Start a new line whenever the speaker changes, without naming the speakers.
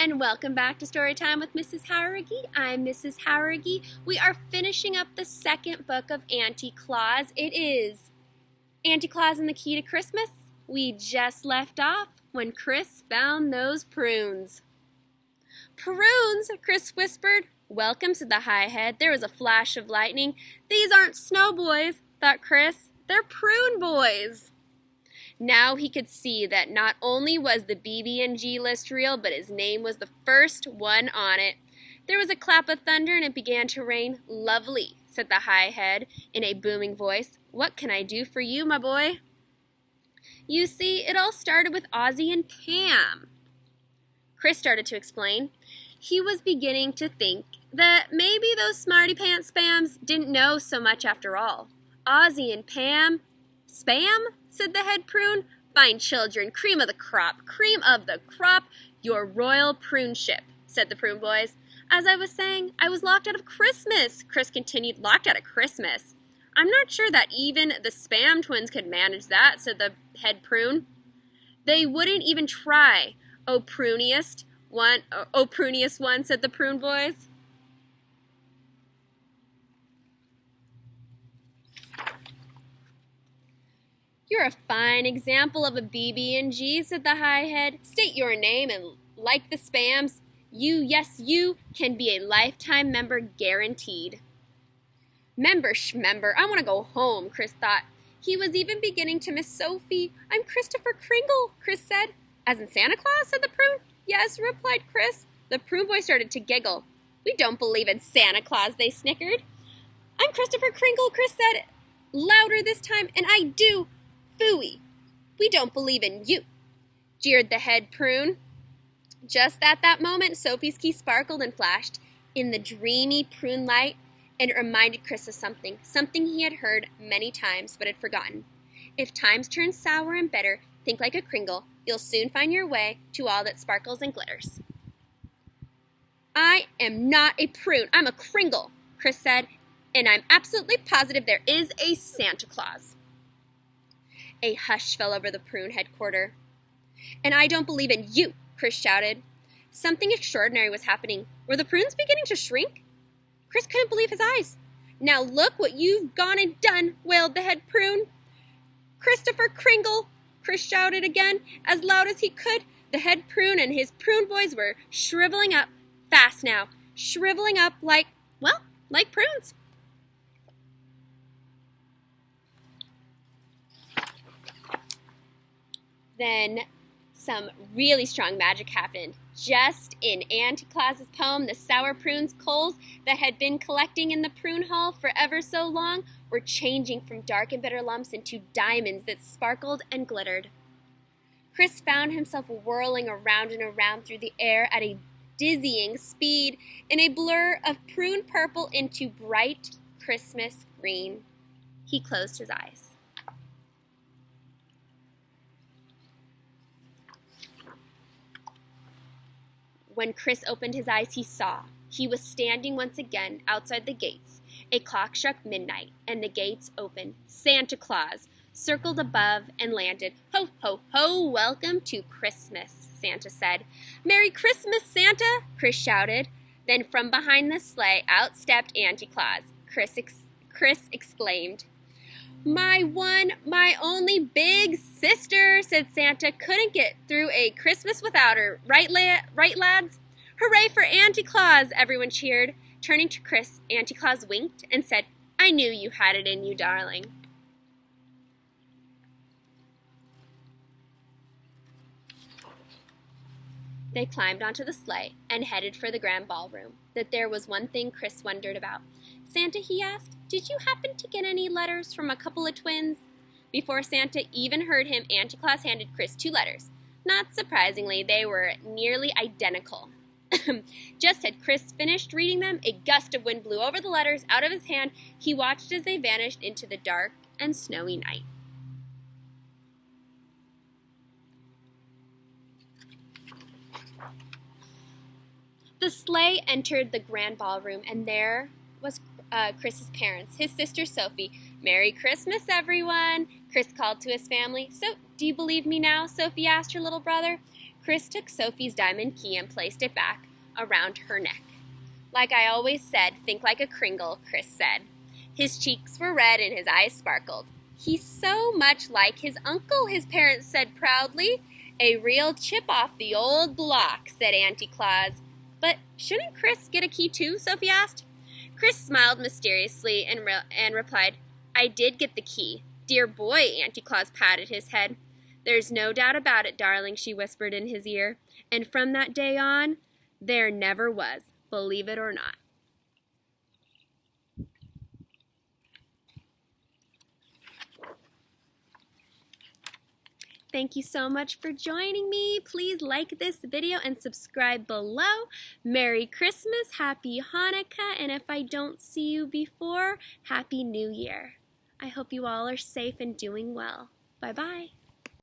and welcome back to Storytime with Mrs. Haurigi. I'm Mrs. Haurigi. We are finishing up the second book of Auntie Claus. It is Auntie Claus and the Key to Christmas. We just left off when Chris found those prunes. Prunes, Chris whispered. Welcome, said the high head. There was a flash of lightning. These aren't snow boys, thought Chris. They're prune boys. Now he could see that not only was the BB&G list real, but his name was the first one on it. There was a clap of thunder and it began to rain. Lovely, said the high head in a booming voice. What can I do for you, my boy? You see, it all started with Ozzie and Pam. Chris started to explain. He was beginning to think that maybe those smarty pants spams didn't know so much after all. Ozzie and Pam? Spam? Said the head prune. Fine children, cream of the crop, your royal prune ship, said the prune boys. As I was saying, I was locked out of Christmas, Chris continued. Locked out of Christmas? I'm not sure that even the Spam twins could manage that, said the head prune. They wouldn't even try, oh pruniest one, said the prune boys. You're a fine example of a BB&G, said the high head. State your name and, like the Spams, you can be a lifetime member guaranteed. Member schmember, I want to go home, Chris thought. He was even beginning to miss Sophie. I'm Christopher Kringle, Chris said. As in Santa Claus, said the prune. Yes, replied Chris. The prune boy started to giggle. We don't believe in Santa Claus, they snickered. I'm Christopher Kringle, Chris said, louder this time, and I do. Phooey, we don't believe in you, jeered the head prune. Just at that moment, Sophie's key sparkled and flashed in the dreamy prune light, and it reminded Chris of something he had heard many times but had forgotten. If times turn sour and bitter, think like a Kringle. You'll soon find your way to all that sparkles and glitters. I am not a prune, I'm a Kringle, Chris said, and I'm absolutely positive there is a Santa Claus. A hush fell over the prune headquarters. And I don't believe in you, Chris shouted. Something extraordinary was happening. Were the prunes beginning to shrink? Chris couldn't believe his eyes. Now look what you've gone and done, wailed the head prune. Christopher Kringle, Chris shouted again, as loud as he could. The head prune and his prune boys were shriveling up, fast now, shriveling up like prunes. Then some really strong magic happened. Just in Auntie Claus's poem, the sour prunes coals that had been collecting in the prune hall for ever so long were changing from dark and bitter lumps into diamonds that sparkled and glittered. Chris found himself whirling around and around through the air at a dizzying speed in a blur of prune purple into bright Christmas green. He closed his eyes. When Chris opened his eyes, he saw. He was standing once again outside the gates. A clock struck midnight, and the gates opened. Santa Claus circled above and landed. Ho, ho, ho, welcome to Christmas, Santa said. Merry Christmas, Santa, Chris shouted. Then from behind the sleigh out stepped Auntie Claus. Chris exclaimed. My one, my only big sister, said Santa. Couldn't get through a Christmas without her. Right, lads? Hooray for Auntie Claus, everyone cheered. Turning to Chris, Auntie Claus winked and said, I knew you had it in you, darling. They climbed onto the sleigh and headed for the grand ballroom. That there was one thing Chris wondered about. Santa, he asked, did you happen to get any letters from a couple of twins? Before Santa even heard him, Auntie Claus handed Chris 2 letters. Not surprisingly, they were nearly identical. Just had Chris finished reading them, a gust of wind blew over the letters out of his hand. He watched as they vanished into the dark and snowy night. The sleigh entered the grand ballroom, and there was Chris's parents, his sister Sophie. Merry Christmas, everyone, Chris called to his family. So, do you believe me now? Sophie asked her little brother. Chris took Sophie's diamond key and placed it back around her neck. Like I always said, think like a Kringle, Chris said. His cheeks were red and his eyes sparkled. He's so much like his uncle, his parents said proudly. A real chip off the old block, said Auntie Claus. But shouldn't Chris get a key too? Sophie asked. Chris smiled mysteriously and replied, I did get the key. Dear boy, Auntie Claus patted his head. There's no doubt about it, darling, she whispered in his ear. And from that day on, there never was, believe it or not. Thank you so much for joining me. Please like this video and subscribe below. Merry Christmas, Happy Hanukkah, and if I don't see you before, Happy New Year. I hope you all are safe and doing well. Bye-bye.